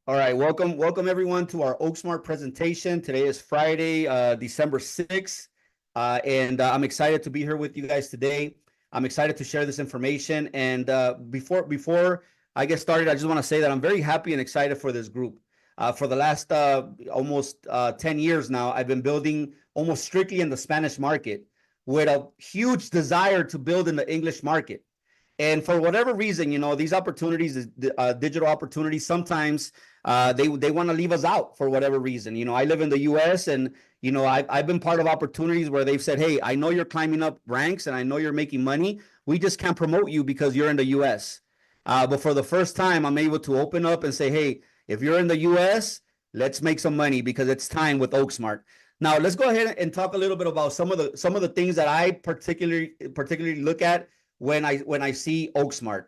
All right, welcome everyone to our Oaksmart presentation. Today is Friday, December 6th, and I'm excited to be here with you guys today. I'm excited to share this information. And before I get started, I just want to say that I'm very happy and excited for this group. For the last almost 10 years now, I've been building almost strictly in the Spanish market with a huge desire to build in the English market. And for whatever reason, these opportunities, digital opportunities, sometimes they want to leave us out for whatever reason. I live in the U.S. and I've been part of opportunities where they've said, "Hey, I know you're climbing up ranks and I know you're making money. We just can't promote you because you're in the U.S." But for the first time, I'm able to open up and say, "Hey, if you're in the U.S., let's make some money because it's time with Oaksmart." Now, let's go ahead and talk a little bit about some of the things that I particularly look at when I see Oaksmart.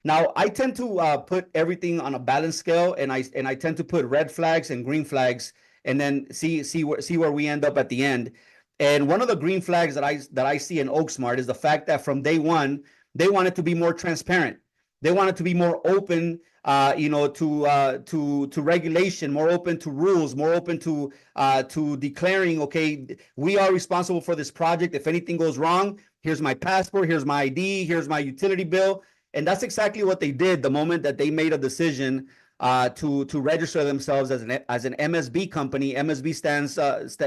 Now, I tend to put everything on a balance scale, and I tend to put red flags and green flags, and then see where we end up at the end. And one of the green flags that I see in Oaksmart is the fact that from day one, they want it to be more transparent. They want it to be more open, to regulation, more open to rules, more open to declaring, okay, we are responsible for this project. If anything goes wrong, here's my passport, here's my ID, here's my utility bill. And that's exactly what they did the moment that they made a decision to register themselves as an MSB company. MSB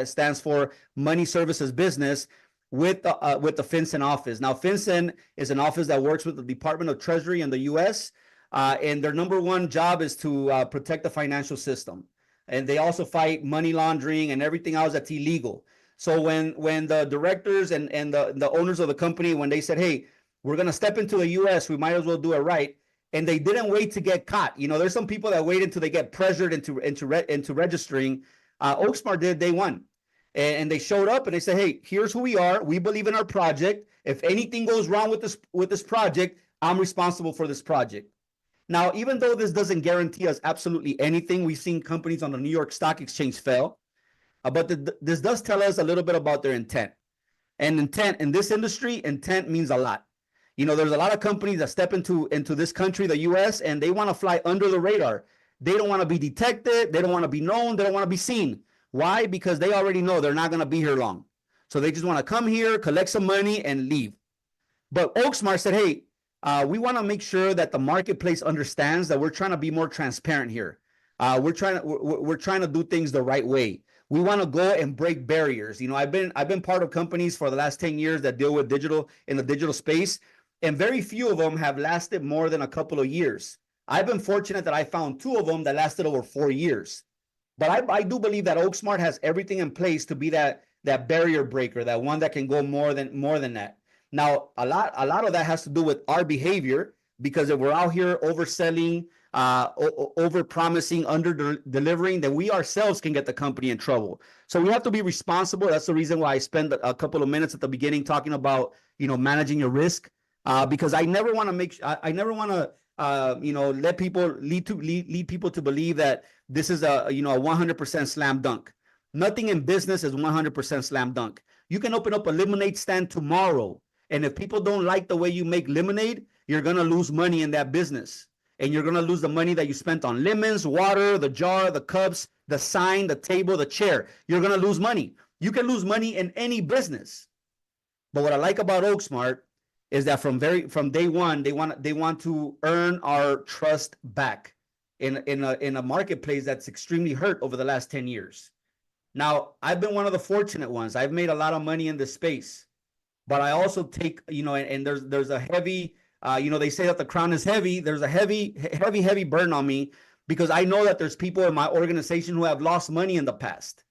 stands for Money Services Business with the FinCEN office. Now, FinCEN is an office that works with the Department of Treasury in the U.S., and their number one job is to protect the financial system. And they also fight money laundering and everything else that's illegal. So when the directors and the owners of the company, when they said, "Hey, we're going to step into the U.S., we might as well do it right," and they didn't wait to get caught. There's some people that wait until they get pressured into registering. Oaksmart did day one. And they showed up and they said, "Hey, here's who we are. We believe in our project. If anything goes wrong with this project, I'm responsible for this project." Now, even though this doesn't guarantee us absolutely anything, we've seen companies on the New York Stock Exchange fail. But this does tell us a little bit about their intent. And intent in this industry, intent means a lot. There's a lot of companies that step into this country, the U.S., and they want to fly under the radar. They don't want to be detected. They don't want to be known. They don't want to be seen. Why? Because they already know they're not going to be here long. So they just want to come here, collect some money, and leave. But Oaksmart said, "Hey, we want to make sure that the marketplace understands that we're trying to be more transparent here. We're trying to do things the right way. We want to go and break barriers." I've been part of companies for the last 10 years that deal with digital in the digital space, and very few of them have lasted more than a couple of years. I've been fortunate that I found two of them that lasted over 4 years. But I do believe that Oaksmart has everything in place to be that barrier breaker, that one that can go more than that. Now, a lot of that has to do with our behavior, because if we're out here overselling, over promising, under delivering, then we ourselves can get the company in trouble. So we have to be responsible. That's the reason why I spend a couple of minutes at the beginning talking about managing your risk, because I never want to let people lead people to believe that this is a 100% slam dunk. Nothing in business is 100% slam dunk. You can open up a lemonade stand tomorrow, and if people don't like the way you make lemonade, you're going to lose money in that business. And you're going to lose the money that you spent on lemons, water, the jar, the cups, the sign, the table, the chair. You're going to lose money. You can lose money in any business. But what I like about Oaksmart is that from day one, they want to earn our trust back in a marketplace that's extremely hurt over the last 10 years. Now, I've been one of the fortunate ones. I've made a lot of money in this space, but I also take, and there's a heavy, they say that the crown is heavy. There's a heavy burden on me, because I know that there's people in my organization who have lost money in the past.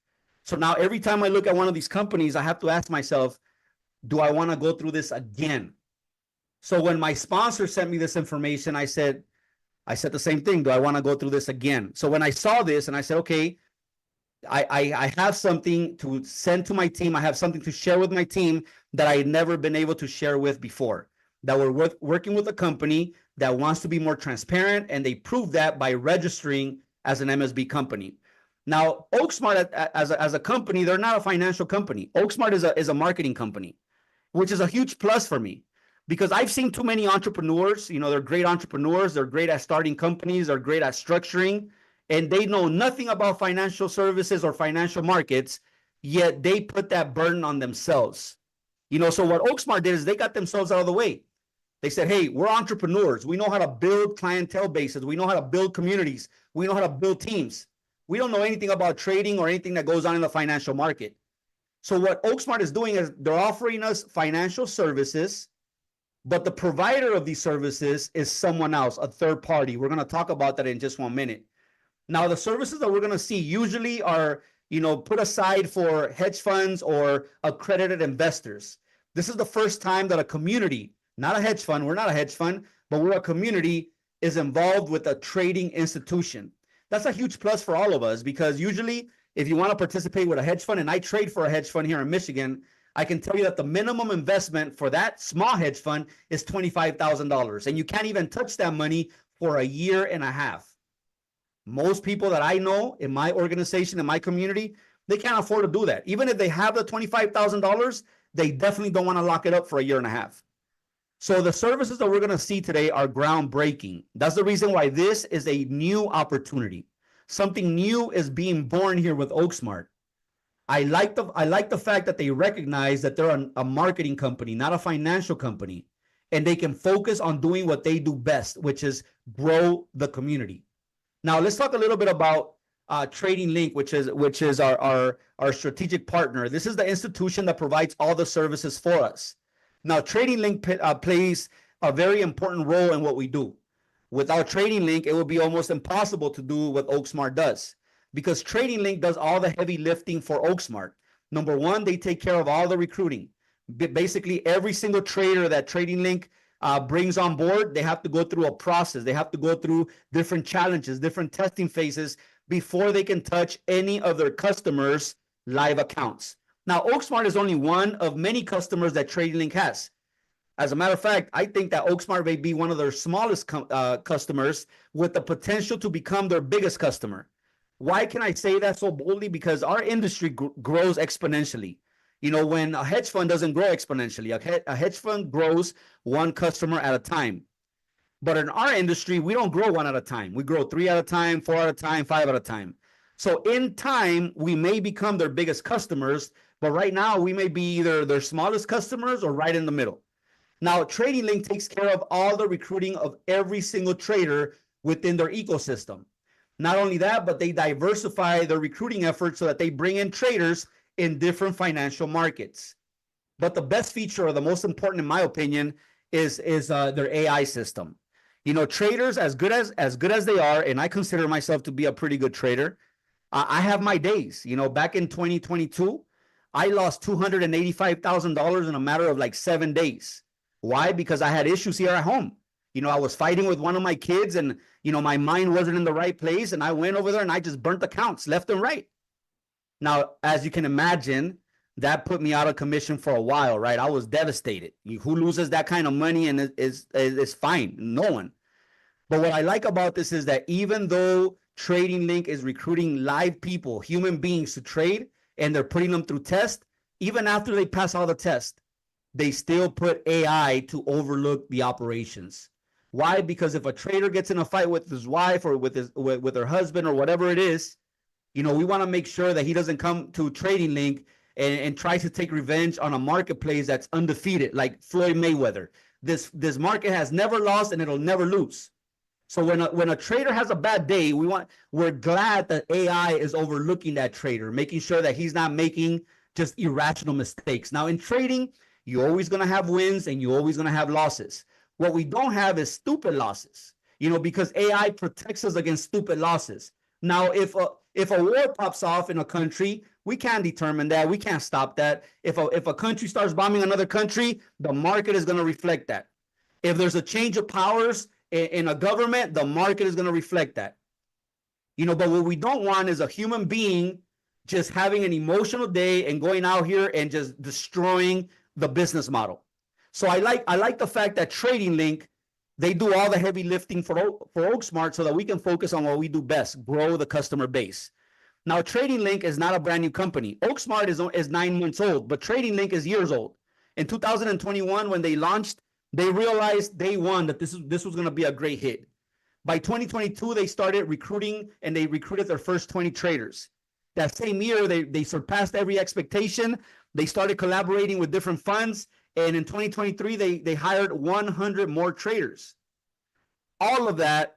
So now every time I look at one of these companies, I have to ask myself, do I want to go through this again? So when my sponsor sent me this information, I said the same thing. Do I want to go through this again? So when I saw this and I said, okay, I have something to send to my team. I have something to share with my team that I had never been able to share with before, that we're working with a company that wants to be more transparent, and they prove that by registering as an MSB company. Now, Oaksmart as a company, they're not a financial company. Oaksmart is a marketing company, which is a huge plus for me, because I've seen too many entrepreneurs. They're great entrepreneurs. They're great at starting companies. They're great at structuring. and they know nothing about financial services or financial markets, yet they put that burden on themselves. So what Oaksmart did is they got themselves out of the way. They said, hey, we're entrepreneurs. We know how to build clientele bases. We know how to build communities. We know how to build teams. We don't know anything about trading or anything that goes on in the financial market. So what Oaksmart is doing is they're offering us financial services, but the provider of these services is someone else, a third party. We're going to talk about that in just 1 minute. Now, the services that we're going to see usually are, put aside for hedge funds or accredited investors. This is the first time that a community, not a hedge fund, we're not a hedge fund, but we're a community, is involved with a trading institution. That's a huge plus for all of us, because usually if you want to participate with a hedge fund, and I trade for a hedge fund here in Michigan, I can tell you that the minimum investment for that small hedge fund is $25,000, and you can't even touch that money for a year and a half. Most people that I know in my organization, in my community, they can't afford to do that. Even if they have the $25,000, they definitely don't want to lock it up for a year and a half. So the services that we're going to see today are groundbreaking. That's the reason why this is a new opportunity. Something new is being born here with Oaksmart. I like the fact that they recognize that they're a marketing company, not a financial company, and they can focus on doing what they do best, which is grow the community. Now let's talk a little bit about Trading Link, which is our strategic partner. This is the institution that provides all the services for us. Now, Trading Link plays a very important role in what we do. Without Trading Link, it would be almost impossible to do what Oaksmart does, because Trading Link does all the heavy lifting for Oaksmart. Number one, they take care of all the recruiting. Basically, every single trader that Trading Link brings on board, they have to go through a process. They have to go through different challenges, different testing phases before they can touch any of their customers' live accounts. Now, Oaksmart is only one of many customers that Trading Link has. As a matter of fact, I think that Oaksmart may be one of their smallest customers with the potential to become their biggest customer. Why can I say that so boldly? Because our industry grows exponentially. When a hedge fund doesn't grow exponentially, a hedge fund grows one customer at a time. But in our industry, we don't grow one at a time. We grow 3 at a time, 4 at a time, 5 at a time. So in time, we may become their biggest customers, but right now we may be either their smallest customers or right in the middle. Now, Trading Link takes care of all the recruiting of every single trader within their ecosystem. Not only that, but they diversify their recruiting efforts so that they bring in traders in different financial markets. But the best feature, or the most important in my opinion, is their AI system. Traders, as good as they are, and I consider myself to be a pretty good trader, I have my days. Back in 2022, I lost $285,000 in a matter of like 7 days. Why? Because I had issues here at home. I was fighting with one of my kids, and my mind wasn't in the right place, and I went over there and I just burnt accounts left and right. Now, as you can imagine, that put me out of commission for a while, right? I was devastated. Who loses that kind of money and is fine? No one. But what I like about this is that even though Trading Link is recruiting live people, human beings to trade, and they're putting them through tests, even after they pass all the tests, they still put AI to overlook the operations. Why? Because if a trader gets in a fight with his wife or with her husband or whatever it is, we want to make sure that he doesn't come to Trading Link and try to take revenge on a marketplace that's undefeated, like Floyd Mayweather. This market has never lost and it'll never lose. So when a trader has a bad day, we're glad that AI is overlooking that trader, making sure that he's not making just irrational mistakes. Now, in trading, you're always going to have wins and you're always going to have losses. What we don't have is stupid losses, because AI protects us against stupid losses. Now, if a war pops off in a country, we can't determine that. We can't stop that. If a country starts bombing another country, the market is going to reflect that. If there's a change of powers in a government, the market is going to reflect that. But what we don't want is a human being just having an emotional day and going out here and just destroying the business model. So I like the fact that Trading Link, they do all the heavy lifting for Oaksmart so that we can focus on what we do best, grow the customer base. Now, Trading Link is not a brand new company. Oaksmart is 9 months old, but Trading Link is years old. In 2021, when they launched, they realized day one that this was going to be a great hit. By 2022, they started recruiting and they recruited their first 20 traders. That same year, they surpassed every expectation. They started collaborating with different funds. And in 2023, they hired 100 more traders. All of that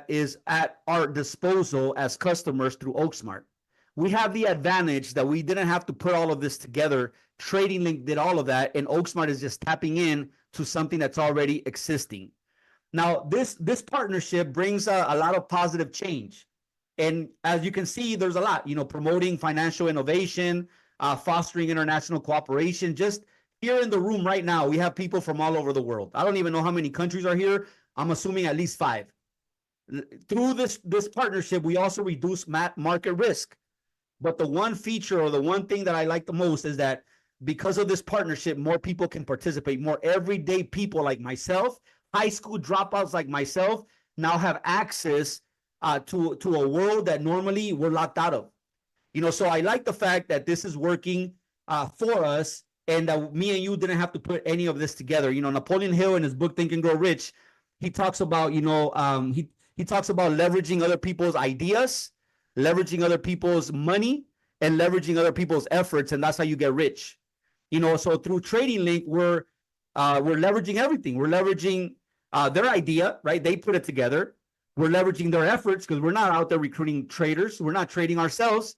is at our disposal as customers through Oaksmart. We have the advantage that we didn't have to put all of this together. Trading Link did all of that, and Oaksmart is just tapping in to something that's already existing. Now, this partnership brings a lot of positive change. And as you can see, there's a lot, promoting financial innovation, fostering international cooperation. Just here in the room right now, we have people from all over the world. I don't even know how many countries are here. I'm assuming at least 5. Through this partnership, we also reduce market risk. But the one feature or the one thing that I like the most is that because of this partnership, more people can participate. More everyday people like myself, high school dropouts like myself, now have access to a world that normally we're locked out of. So I like the fact that this is working for us, and that me and you didn't have to put any of this together. Napoleon Hill in his book Think and Grow Rich, he talks about he talks about leveraging other people's ideas, leveraging other people's money, and leveraging other people's efforts, and that's how you get rich. So through Trading Link, we're leveraging everything. We're leveraging their idea, right? They put it together. We're leveraging their efforts because we're not out there recruiting traders. We're not trading ourselves,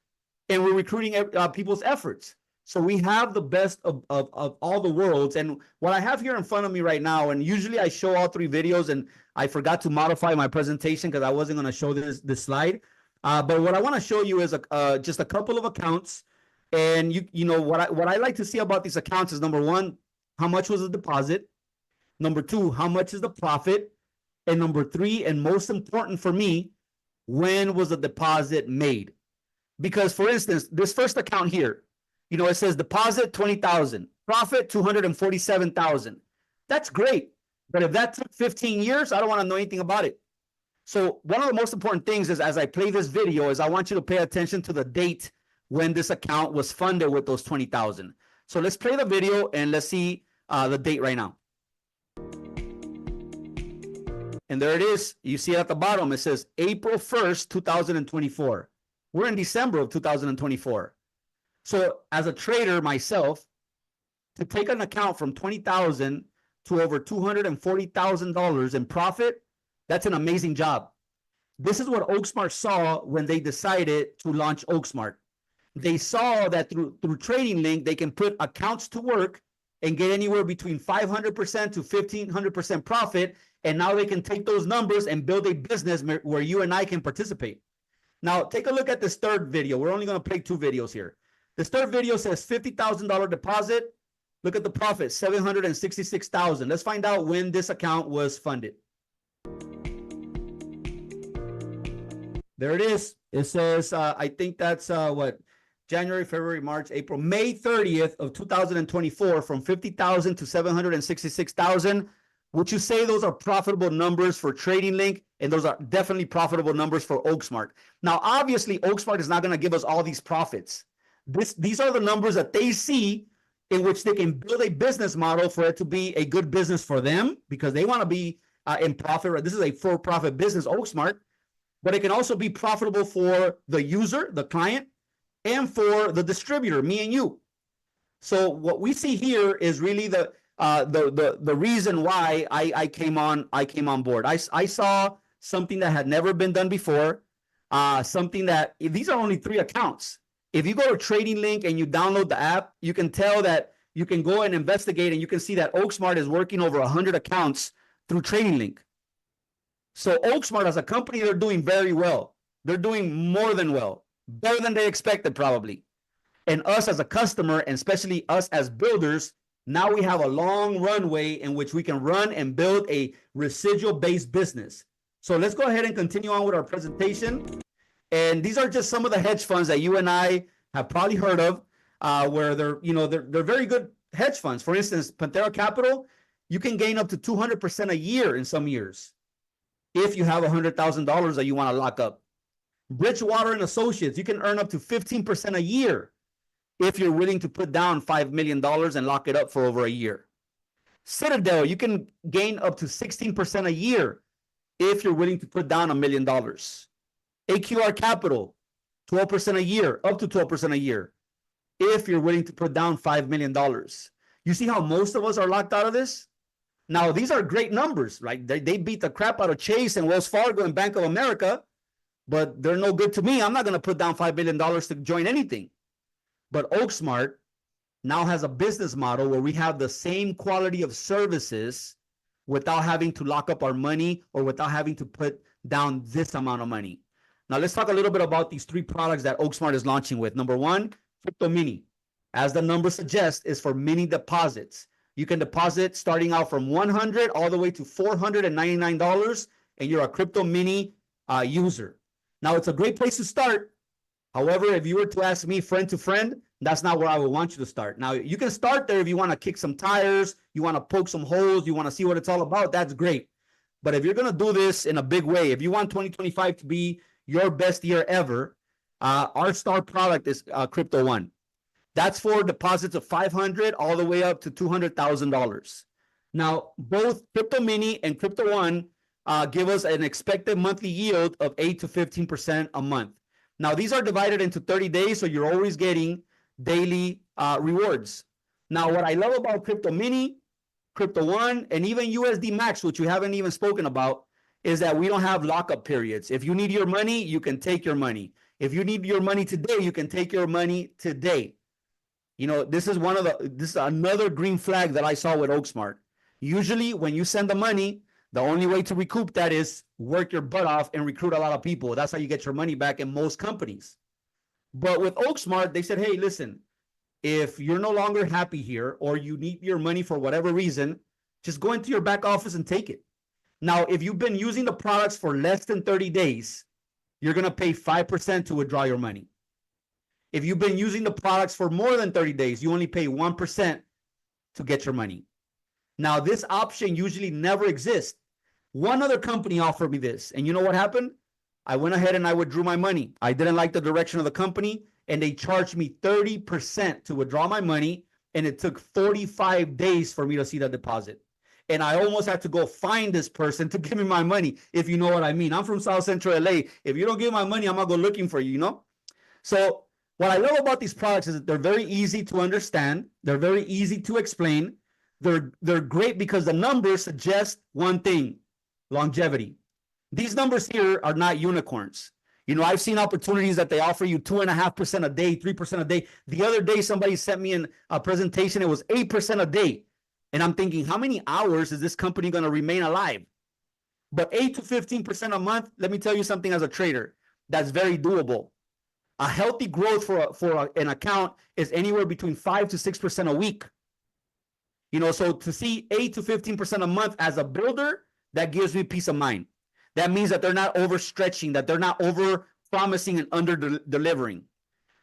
and we're recruiting people's efforts. So we have the best of all the worlds. And what I have here in front of me right now, and usually I show all 3 videos, and I forgot to modify my presentation because I wasn't going to show this slide. But what I want to show you is just a couple of accounts. And what I like to see about these accounts is, number 1, how much was the deposit? Number 2, how much is the profit? And number 3, and most important for me, when was the deposit made? Because, for instance, this first account here, it says deposit 20,000, profit 247,000. That's great. But if that took 15 years, I don't want to know anything about it. So one of the most important things is, as I play this video, is I want you to pay attention to the date when this account was funded with those 20,000. So let's play the video and let's see the date right now. And there it is. You see at the bottom, it says April 1st, 2024. We're in December of 2024. So as a trader myself, to take an account from 20,000 to over $240,000 in profit, that's an amazing job. This is what Oaksmart saw when they decided to launch Oaksmart. They saw that through Trading Link, they can put accounts to work and get anywhere between 500% to 1,500% profit. And now they can take those numbers and build a business where you and I can participate. Now, take a look at this third video. We're only going to play 2 videos here. This third video says $50,000 deposit. Look at the profit, $766,000. Let's find out when this account was funded. There it is. It says, I think that's January, February, March, April, May 30th of 2024, from 50,000 to 766,000. Would you say those are profitable numbers for Trading Link? And those are definitely profitable numbers for Oaksmart. Now, obviously, Oaksmart is not going to give us all these profits. These are the numbers that they see in which they can build a business model for it to be a good business for them, because they want to be in profit. This is a for-profit business, Oaksmart, but it can also be profitable for the user, the client, and for the distributor, me and you. So what we see here is really the reason why I came on board. I saw something that had never been done before. Something that, these are only 3 accounts. If you go to Trading Link and you download the app, you can tell that you can go and investigate, and you can see that Oaksmart is working over 100 accounts through Trading Link. So Oaksmart as a company, they're doing very well. They're doing more than well, better than they expected probably. And us as a customer, and especially us as builders, now we have a long runway in which we can run and build a residual-based business. So let's go ahead and continue on with our presentation. And these are just some of the hedge funds that you and I have probably heard of, where they're very good hedge funds. For instance, Pantera Capital, you can gain up to 200% a year in some years if you have $100,000 that you want to lock up. Bridgewater and Associates, you can earn up to 15% a year if you're willing to put down $5 million and lock it up for over a year. Citadel, you can gain up to 16% a year if you're willing to put down $1 million. AQR Capital, 12% a year, up to 12% a year, if you're willing to put down $5 million. You see how most of us are locked out of this? Now, these are great numbers, right? They beat the crap out of Chase and Wells Fargo and Bank of America, but they're no good to me. I'm not going to put down $5 million to join anything. But Oaksmart now has a business model where we have the same quality of services without having to lock up our money or without having to put down this amount of money. Now, let's talk a little bit about these 3 products that Oaksmart is launching with. Number 1, Crypto Mini. As the number suggests, is for mini deposits. You can deposit starting out from $100 all the way to $499, and you're a Crypto Mini user. Now, it's a great place to start. However, if you were to ask me friend to friend, that's not where I would want you to start. Now, you can start there if you want to kick some tires, you want to poke some holes, you want to see what it's all about, that's great. But if you're going to do this in a big way, if you want 2025 to be your best year ever, our star product is Crypto One. That's for deposits of $500 all the way up to $200,000. Now, both Crypto Mini and Crypto One give us an expected monthly yield of 8 to 15% a month. Now, these are divided into 30 days, so you're always getting daily rewards. Now, what I love about Crypto Mini, Crypto One, and even USD Max, which we haven't even spoken about, is that we don't have lockup periods. If you need your money, you can take your money. If you need your money today, you can take your money today. You know, this is another green flag that I saw with Oaksmart. Usually, when you send the money, the only way to recoup that is work your butt off and recruit a lot of people. That's how you get your money back in most companies. But with Oaksmart, they said, hey, listen, if you're no longer happy here or you need your money for whatever reason, just go into your back office and take it. Now, if you've been using the products for less than 30 days, you're going to pay 5% to withdraw your money. If you've been using the products for more than 30 days, you only pay 1% to get your money. Now, this option usually never exists. One other company offered me this, and you know what happened? I went ahead and I withdrew my money. I didn't like the direction of the company, and they charged me 30% to withdraw my money, and it took 45 days for me to see the deposit. And I almost had to go find this person to give me my money, if you know what I mean. I'm from South Central LA. If you don't give my money, I'm going to go looking for you, you know? So what I love about these products is that they're very easy to understand. They're very easy to explain. They're great because the numbers suggest one thing: longevity. These numbers here are not unicorns. You know, I've seen opportunities that they offer you 2.5% a day, 3% a day. The other day, somebody sent me a presentation. It was 8% a day. And I'm thinking, how many hours is this company going to remain alive? But 8 to 15% a month, let me tell you something as a trader, that's very doable. A healthy growth for an account is anywhere between 5 to 6% a week. You know, so to see 8 to 15% a month as a builder, that gives me peace of mind. That means that they're not overstretching, that they're not over promising and under delivering.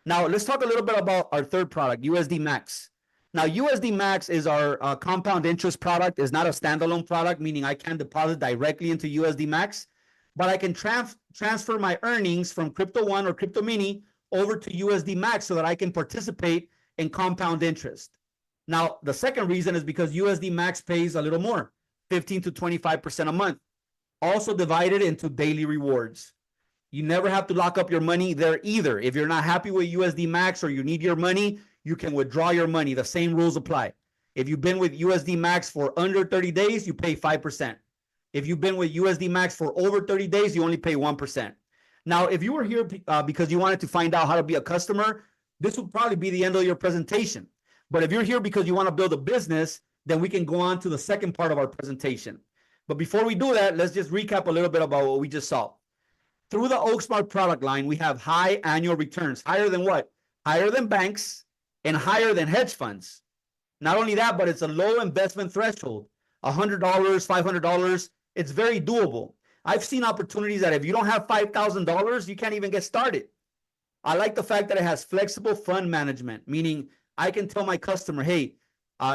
Now, let's talk a little bit about our third product, USD Max. Now, USD Max is our compound interest product. It's not a standalone product, meaning I can deposit directly into USD Max, but I can transfer my earnings from Crypto One or Crypto Mini over to USD Max so that I can participate in compound interest. Now, the second reason is because USD Max pays a little more, 15 to 25% a month, also divided into daily rewards. You never have to lock up your money there either. If you're not happy with USD Max or you need your money, you can withdraw your money. The same rules apply. If you've been with USD Max for under 30 days, you pay 5%. If you've been with USD Max for over 30 days, you only pay 1%. Now, if you were here because you wanted to find out how to be a customer, this will probably be the end of your presentation. But if you're here because you want to build a business, then we can go on to the second part of our presentation. But before we do that, let's just recap a little bit about what we just saw. Through the Oaksmart product line, we have high annual returns. Higher than what? Higher than banks and higher than hedge funds. Not only that, but it's a low investment threshold. $100, $500, it's very doable. I've seen opportunities that if you don't have $5,000, you can't even get started. I like the fact that it has flexible fund management, meaning I can tell my customer, hey,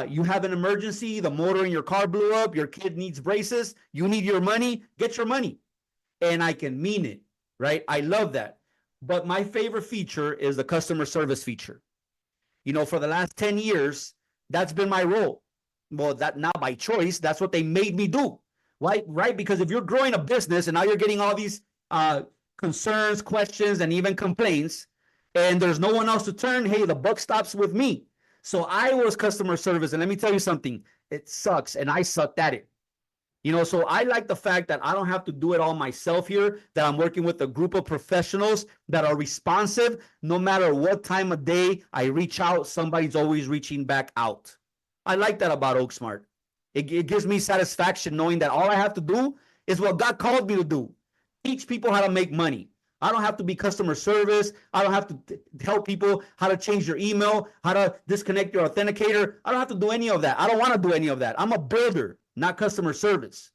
you have an emergency, the motor in your car blew up, your kid needs braces, you need your money, get your money. And I can mean it, right? I love that. But my favorite feature is the customer service feature. You know, for the last 10 years, that's been my role. Well, that not by choice, that's what they made me do. Why? Right? Because if you're growing a business and now you're getting all these concerns, questions, and even complaints, and there's no one else to turn, hey, the buck stops with me. So I was customer service, and let me tell you something, it sucks, and I sucked at it. So I like the fact that I don't have to do it all myself here, that I'm working with a group of professionals that are responsive. No matter what time of day I reach out, somebody's always reaching back out. I like that about OakSmart. It gives me satisfaction knowing that all I have to do is what God called me to do. Teach people how to make money. I don't have to be customer service. I don't have to help people how to change your email, how to disconnect your authenticator. I don't have to do any of that. I don't want to do any of that. I'm a builder, not customer service.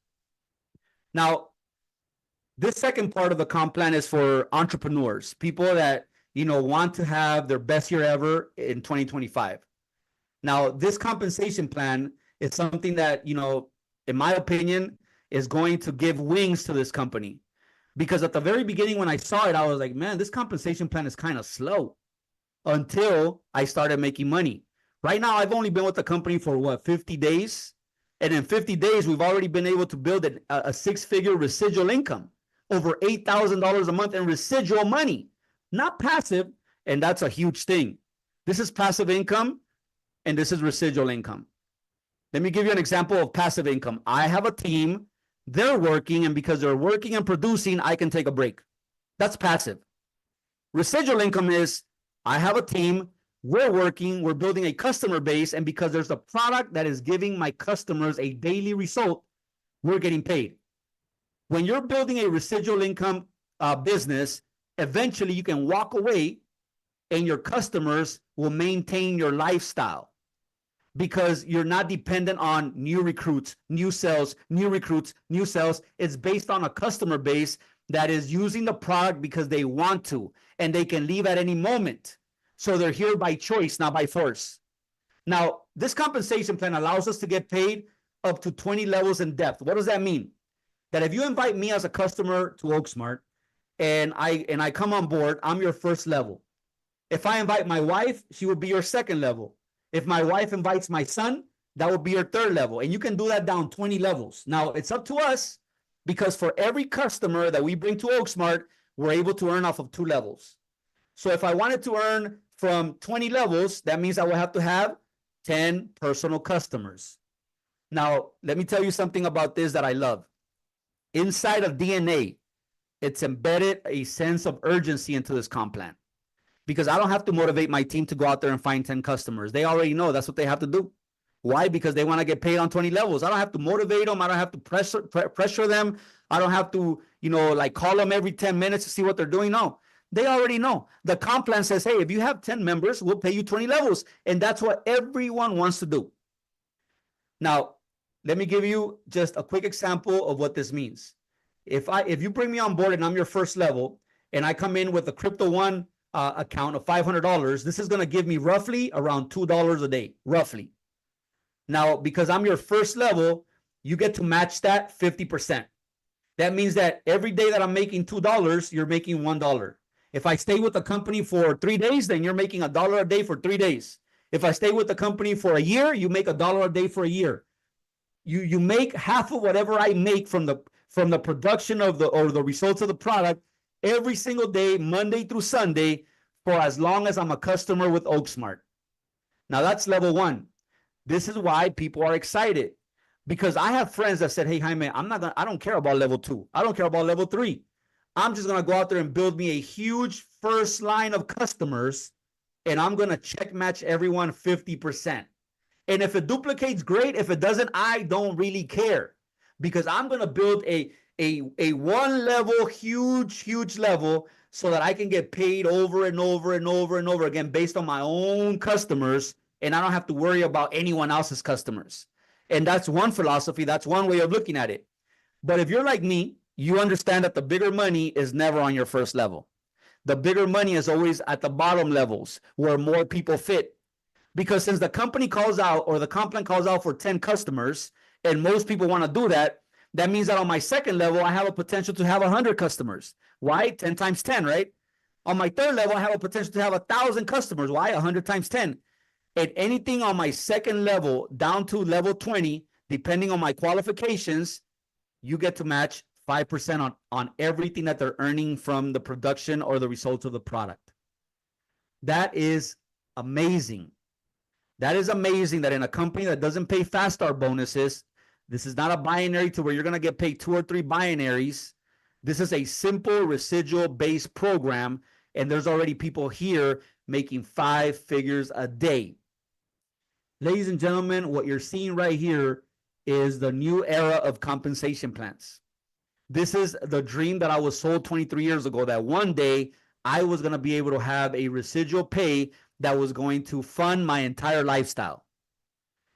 Now, this second part of the comp plan is for entrepreneurs, people that, want to have their best year ever in 2025. Now, this compensation plan is something that, in my opinion, is going to give wings to this company. Because at the very beginning, when I saw it, I was like, man, this compensation plan is kind of slow until I started making money. Right now, I've only been with the company for 50 days. And in 50 days, we've already been able to build a six-figure residual income, over $8,000 a month in residual money, not passive. And that's a huge thing. This is passive income, and this is residual income. Let me give you an example of passive income. I have a team, they're working, and because they're working and producing, I can take a break. That's passive. Residual income is, I have a team, we're working, we're building a customer base, and because there's a product that is giving my customers a daily result, we're getting paid. When you're building a residual income business, eventually you can walk away and your customers will maintain your lifestyle because you're not dependent on new recruits, new sales, new recruits, new sales. It's based on a customer base that is using the product because they want to, and they can leave at any moment. So they're here by choice, not by force. Now, this compensation plan allows us to get paid up to 20 levels in depth. What does that mean? That if you invite me as a customer to OakSmart and I come on board, I'm your first level. If I invite my wife, she will be your second level. If my wife invites my son, that will be your third level. And you can do that down 20 levels. Now, it's up to us because for every customer that we bring to OakSmart, we're able to earn off of 2 levels. So if I wanted to earn from 20 levels, that means I will have to have 10 personal customers. Now, let me tell you something about this that I love. Inside of DNA, it's embedded a sense of urgency into this comp plan. Because I don't have to motivate my team to go out there and find 10 customers. They already know that's what they have to do. Why? Because they want to get paid on 20 levels. I don't have to motivate them. I don't have to pressure them. I don't have to, call them every 10 minutes to see what they're doing. No, they already know. The comp plan says, hey, if you have 10 members, we'll pay you 20 levels. And that's what everyone wants to do. Now, let me give you just a quick example of what this means. If you bring me on board and I'm your first level and I come in with a Crypto One account of $500, this is going to give me roughly around $2 a day, roughly. Now, because I'm your first level, you get to match that 50%. That means that every day that I'm making $2, you're making $1. If I stay with the company for 3 days, then you're making $1 a day for 3 days. If I stay with the company for a year, you make $1 a day for a year. You make half of whatever I make from the production of the results of the product every single day, Monday through Sunday, for as long as I'm a customer with OakSmart. Now that's level 1. This is why people are excited, because I have friends that said, hey, Jaime, I don't care about level 2. I don't care about level 3. I'm just going to go out there and build me a huge first line of customers, and I'm going to check match everyone 50%. And if it duplicates, great. If it doesn't, I don't really care, because I'm going to build a one level, huge level, so that I can get paid over and over and over and over again based on my own customers, and I don't have to worry about anyone else's customers. And that's one philosophy. That's one way of looking at it. But if you're like me, you understand that the bigger money is never on your first level. The bigger money is always at the bottom levels where more people fit. Because since the company calls out, or the comp plan calls out for 10 customers, and most people want to do that, that means that on my second level, I have a potential to have 100 customers. Why? 10 times 10, right? On my third level, I have a potential to have 1,000 customers. Why? 100 times 10. And anything on my second level down to level 20, depending on my qualifications, you get to match 5% on everything that they're earning from the production or the results of the product. That is amazing. That is amazing that in a company that doesn't pay fast start bonuses, this is not a binary to where you're going to get paid 2 or 3 binaries. This is a simple residual based program. And there's already people here making 5 figures a day. Ladies and gentlemen, what you're seeing right here is the new era of compensation plans. This is the dream that I was sold 23 years ago, that one day I was going to be able to have a residual pay that was going to fund my entire lifestyle.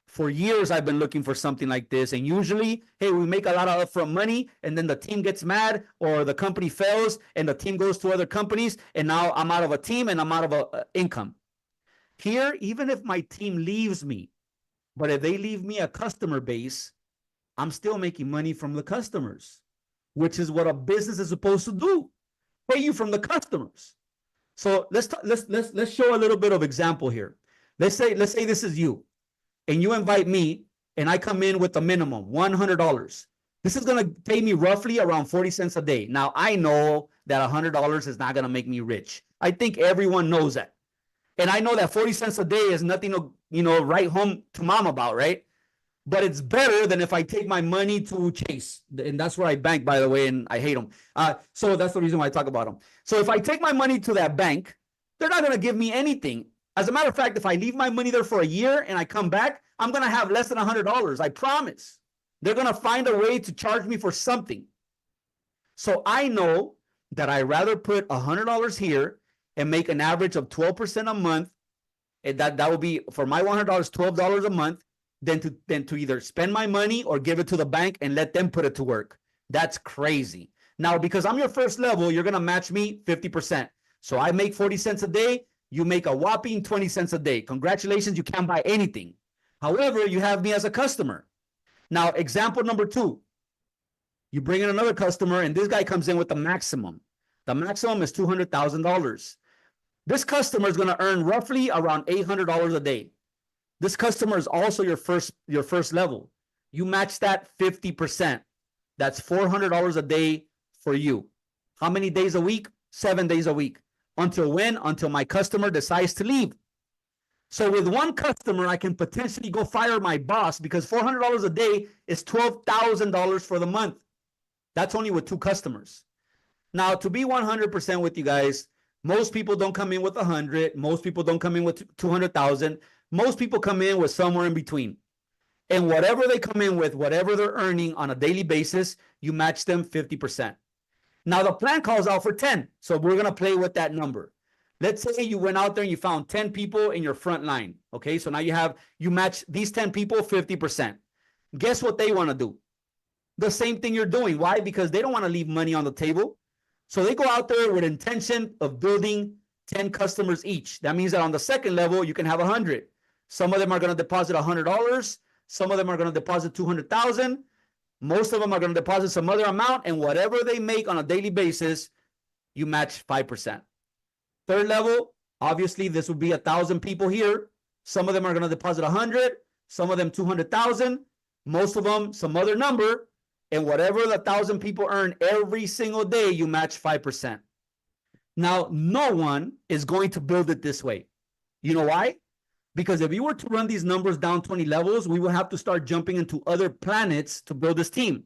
For years, I've been looking for something like this. And usually, hey, we make a lot of upfront money and then the team gets mad or the company fails and the team goes to other companies. And now I'm out of a team and I'm out of income. Here, even if my team leaves me, but if they leave me a customer base, I'm still making money from the customers, which is what a business is supposed to do. Pay you from the customers. So let's show a little bit of example here. Let's say this is you. And you invite me, and I come in with a minimum, $100. This is going to pay me roughly around 40 cents a day. Now, I know that $100 is not going to make me rich. I think everyone knows that. And I know that 40 cents a day is nothing to, write home to mom about, right? But it's better than if I take my money to Chase. And that's where I bank, by the way, and I hate them. So that's the reason why I talk about them. So if I take my money to that bank, they're not going to give me anything. As a matter of fact, if I leave my money there for a year and I come back, I'm going to have less than $100. I promise. They're going to find a way to charge me for something. So I know that I'd rather put $100 here and make an average of 12% a month. And that will be, for my $100, $12 a month, than to either spend my money or give it to the bank and let them put it to work. That's crazy. Now, because I'm your first level, you're going to match me 50%. So I make 40 cents a day. You make a whopping 20 cents a day. Congratulations, you can't buy anything. However, you have me as a customer. Now, example number 2. You bring in another customer, and this guy comes in with the maximum. The maximum is $200,000. This customer is going to earn roughly around $800 a day. This customer is also your first level. You match that 50%. That's $400 a day for you. How many days a week? 7 days a week. Until when? Until my customer decides to leave. So with one customer, I can potentially go fire my boss because $400 a day is $12,000 for the month. That's only with 2 customers. Now, to be 100% with you guys, most people don't come in with 100. Most people don't come in with 200,000. Most people come in with somewhere in between. And whatever they come in with, whatever they're earning on a daily basis, you match them 50%. Now, the plan calls out for 10. So we're going to play with that number. Let's say you went out there and you found 10 people in your front line. Okay, so now you match these 10 people 50%. Guess what they want to do? The same thing you're doing. Why? Because they don't want to leave money on the table. So they go out there with intention of building 10 customers each. That means that on the second level, you can have 100. Some of them are going to deposit $100. Some of them are going to deposit $200,000. Most of them are going to deposit some other amount, and whatever they make on a daily basis, you match 5%. Third level, obviously, this would be 1,000 people here. Some of them are going to deposit 100, some of them 200,000, most of them some other number, and whatever the 1,000 people earn every single day, you match 5%. Now, no one is going to build it this way. You know why? Because if you were to run these numbers down 20 levels, we will have to start jumping into other planets to build this team.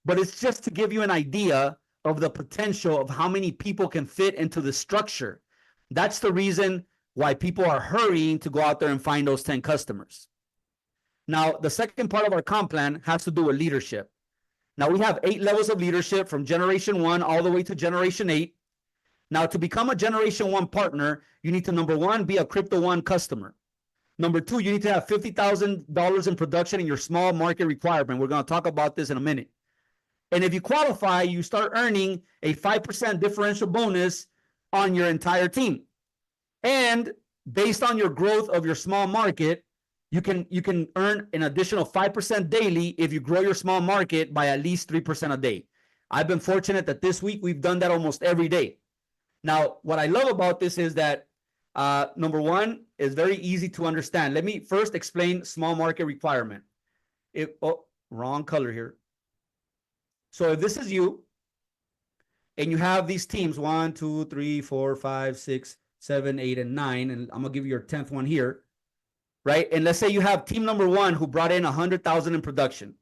But it's just to give you an idea of the potential of how many people can fit into the structure. That's the reason why people are hurrying to go out there and find those 10 customers. Now, the second part of our comp plan has to do with leadership. Now, we have 8 levels of leadership from generation 1 all the way to generation 8. Now, to become a generation 1 partner, you need to, number 1, be a Crypto One customer. Number 2, you need to have $50,000 in production in your small market requirement. We're going to talk about this in a minute. And if you qualify, you start earning a 5% differential bonus on your entire team. And based on your growth of your small market, you can earn an additional 5% daily if you grow your small market by at least 3% a day. I've been fortunate that this week we've done that almost every day. Now, what I love about this is that number 1 is very easy to understand. Let me first explain small market requirement. Wrong color here. So if this is you, and you have these teams, 1, 2, 3, 4, 5, 6, 7, 8, and 9, and I'm gonna give you your 10th one here, right? And let's say you have team number 1 who brought in 100,000 in production.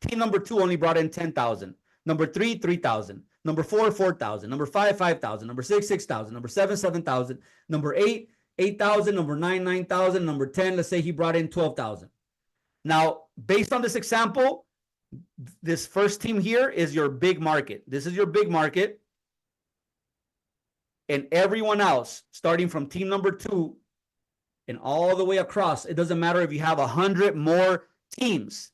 Team number 2 only brought in 10,000. Number 3, 3,000. Number 4, 4,000. Number 5, 5,000. Number 6, 6,000. Number 7, 7,000. Number 8, 8,000. Number 9, 9,000. Number 10, let's say he brought in 12,000. Now, based on this example, this first team here is your big market. This is your big market. And everyone else, starting from team number 2 and all the way across, it doesn't matter if you have 100 more teams.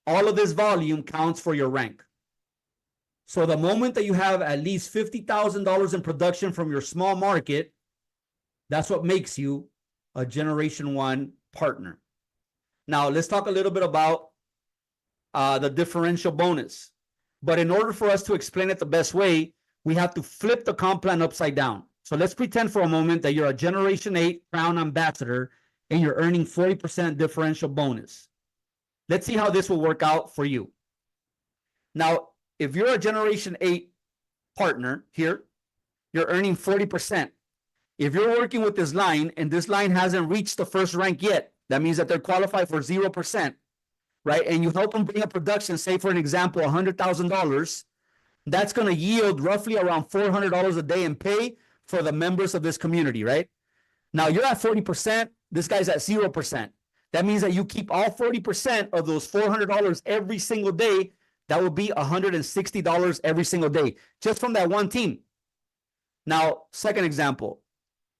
All of this volume counts for your rank. So the moment that you have at least $50,000 in production from your small market, that's what makes you a Generation 1 partner. Now, let's talk a little bit about the differential bonus. But in order for us to explain it the best way, we have to flip the comp plan upside down. So let's pretend for a moment that you're a Generation 8 Crown Ambassador and you're earning 40% differential bonus. Let's see how this will work out for you. Now, if you're a Generation 8 partner here, you're earning 40%. If you're working with this line and this line hasn't reached the first rank yet, that means that they're qualified for 0%, right? And you help them bring up production, say for an example, $100,000, that's going to yield roughly around $400 a day in pay for the members of this community, right? Now you're at 40%, this guy's at 0%. That means that you keep all 40% of those $400 every single day. That will be $160 every single day, just from that one team. Now, second example,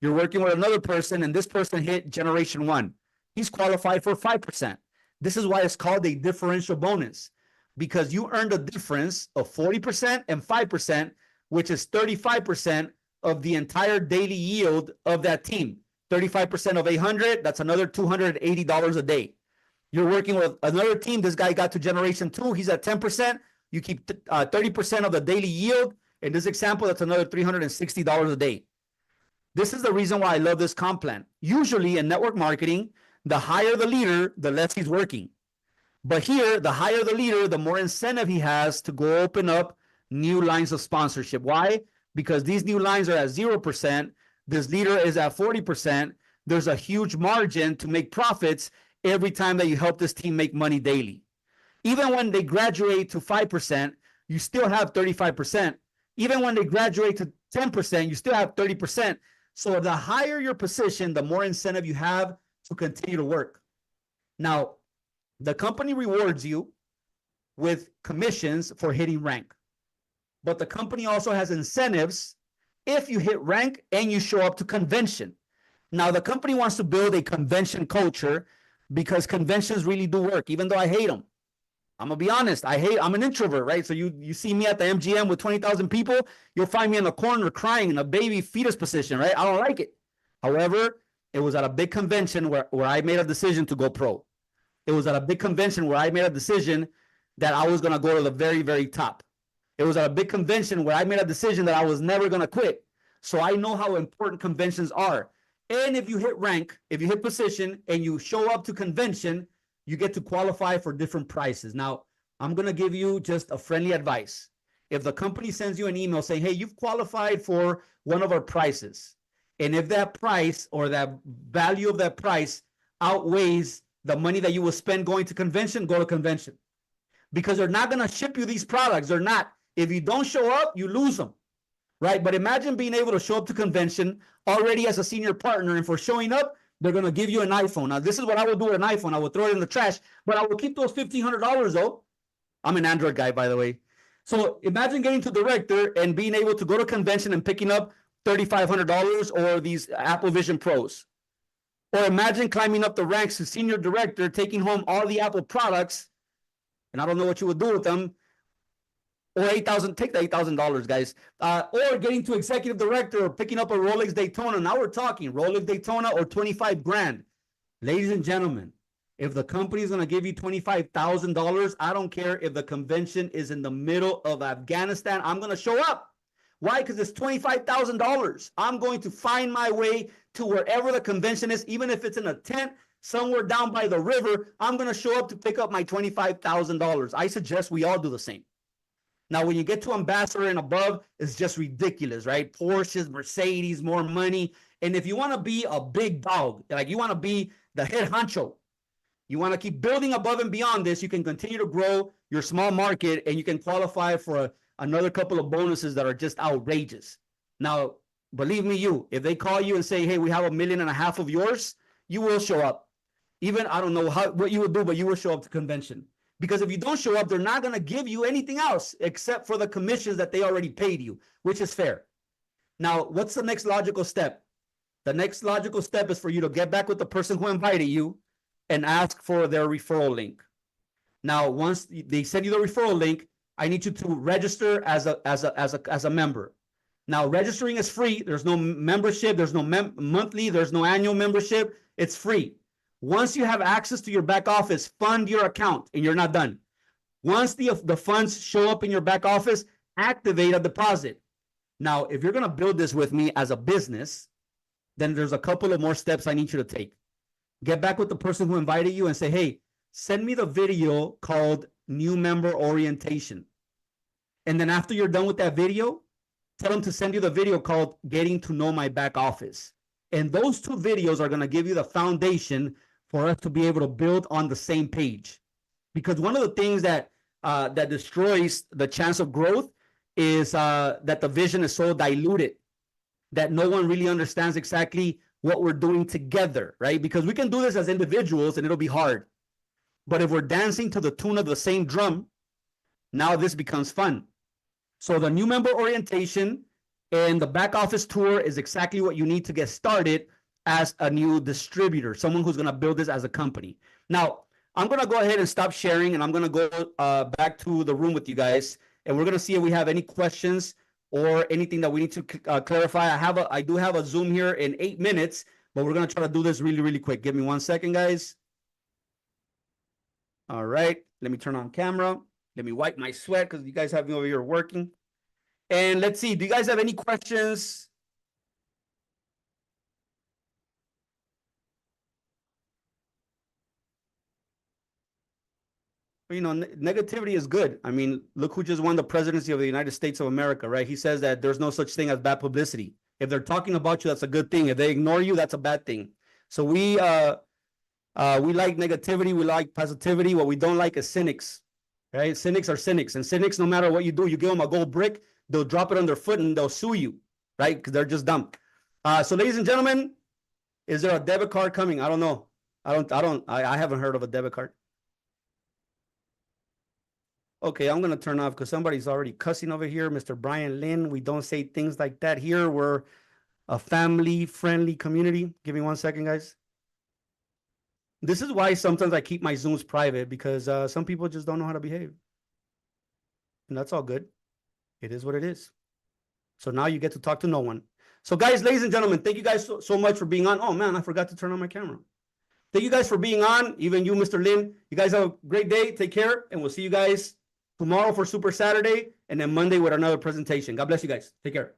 you're working with another person and this person hit Generation 1. He's qualified for 5%. This is why it's called a differential bonus, because you earned a difference of 40% and 5%, which is 35% of the entire daily yield of that team. 35% of 800, that's another $280 a day. You're working with another team. This guy got to Generation 2. He's at 10%. You keep 30% of the daily yield. In this example, that's another $360 a day. This is the reason why I love this comp plan. Usually in network marketing, the higher the leader, the less he's working. But here, the higher the leader, the more incentive he has to go open up new lines of sponsorship. Why? Because these new lines are at 0%. This leader is at 40%. There's a huge margin to make profits every time that you help this team make money daily. Even when they graduate to 5%, you still have 35%. Even when they graduate to 10%, you still have 30%. So the higher your position, the more incentive you have to continue to work. Now, the company rewards you with commissions for hitting rank. But the company also has incentives if you hit rank and you show up to convention. Now, the company wants to build a convention culture because conventions really do work, even though I hate them. I'm going to be honest. I'm an introvert, right? So you see me at the MGM with 20,000 people, you'll find me in the corner crying in a baby fetus position, right? I don't like it. However, it was at a big convention where I made a decision to go pro. It was at a big convention where I made a decision that I was going to go to the very, very top. It was at a big convention where I made a decision that I was never going to quit. So I know how important conventions are. And if you hit rank, if you hit position and you show up to convention, you get to qualify for different prices. Now, I'm going to give you just a friendly advice. If the company sends you an email saying, hey, you've qualified for one of our prices, and if that price or that value of that price outweighs the money that you will spend going to convention, go to convention. Because they're not going to ship you these products. They're not. If you don't show up, you lose them. Right? But imagine being able to show up to convention already as a senior partner, and for showing up, they're going to give you an iPhone. Now, this is what I would do with an iPhone. I would throw it in the trash, but I will keep those $1,500 though. I'm an Android guy, by the way. So imagine getting to director and being able to go to convention and picking up $3,500 or these Apple Vision Pros. Or imagine climbing up the ranks to senior director, taking home all the Apple products, and I don't know what you would do with them, or $8,000, take the $8,000, guys. Or getting to executive director or picking up a Rolex Daytona. Now we're talking Rolex Daytona or 25 grand. Ladies and gentlemen, if the company is going to give you $25,000, I don't care if the convention is in the middle of Afghanistan. I'm going to show up. Why? Because it's $25,000. I'm going to find my way to wherever the convention is, even if it's in a tent somewhere down by the river. I'm going to show up to pick up my $25,000. I suggest we all do the same. Now, when you get to ambassador and above, it's just ridiculous, right? Porsches, Mercedes, more money. And if you want to be a big dog, like you want to be the head honcho, you want to keep building above and beyond this, you can continue to grow your small market and you can qualify for another couple of bonuses that are just outrageous. Now, believe me, if they call you and say, hey, we have $1.5 million of yours, you will show up. Even, I don't know what you would do, but you will show up to convention. Because if you don't show up, they're not going to give you anything else except for the commissions that they already paid you, which is fair. Now, what's the next logical step? The next logical step is for you to get back with the person who invited you and ask for their referral link. Now, once they send you the referral link, I need you to register as a member. Now, registering is free. There's no membership. There's no monthly. There's no annual membership. It's free. Once you have access to your back office, fund your account and you're not done. Once the funds show up in your back office, activate a deposit. Now, if you're going to build this with me as a business, then there's a couple of more steps I need you to take. Get back with the person who invited you and say, hey, send me the video called New Member Orientation. And then after you're done with that video, tell them to send you the video called Getting to Know My Back Office. And those two videos are going to give you the foundation for us to be able to build on the same page. Because one of the things that destroys the chance of growth is that the vision is so diluted that no one really understands exactly what we're doing together, right? Because we can do this as individuals and it'll be hard. But if we're dancing to the tune of the same drum, now this becomes fun. So the new member orientation and the back office tour is exactly what you need to get started as a new distributor, someone who's going to build this as a company. Now, I'm going to go ahead and stop sharing, and I'm going to go back to the room with you guys, and we're going to see if we have any questions or anything that we need to clarify. I do have a Zoom here in 8 minutes, but we're going to try to do this really, really quick. Give me 1 second, guys. All right. Let me turn on camera. Let me wipe my sweat because you guys have me over here working. And let's see. Do you guys have any questions? You know, negativity is good. I mean, look who just won the presidency of the United States of America, right? He says that there's no such thing as bad publicity. If they're talking about you, that's a good thing. If they ignore you, that's a bad thing. So we like negativity. We like positivity. What we don't like is cynics, right? Cynics are cynics. And cynics, no matter what you do, you give them a gold brick, they'll drop it on their foot and they'll sue you, right? Because they're just dumb. So ladies and gentlemen, is there a debit card coming? I don't know. I haven't heard of a debit card. Okay, I'm going to turn off because somebody's already cussing over here. Mr. Brian Lynn, we don't say things like that here. We're a family-friendly community. Give me 1 second, guys. This is why sometimes I keep my Zooms private, because some people just don't know how to behave. And that's all good. It is what it is. So now you get to talk to no one. So guys, ladies and gentlemen, thank you guys so much for being on. Oh, man, I forgot to turn on my camera. Thank you guys for being on. Even you, Mr. Lin. You guys have a great day. Take care, and we'll see you guys tomorrow for Super Saturday, and then Monday with another presentation. God bless you guys. Take care.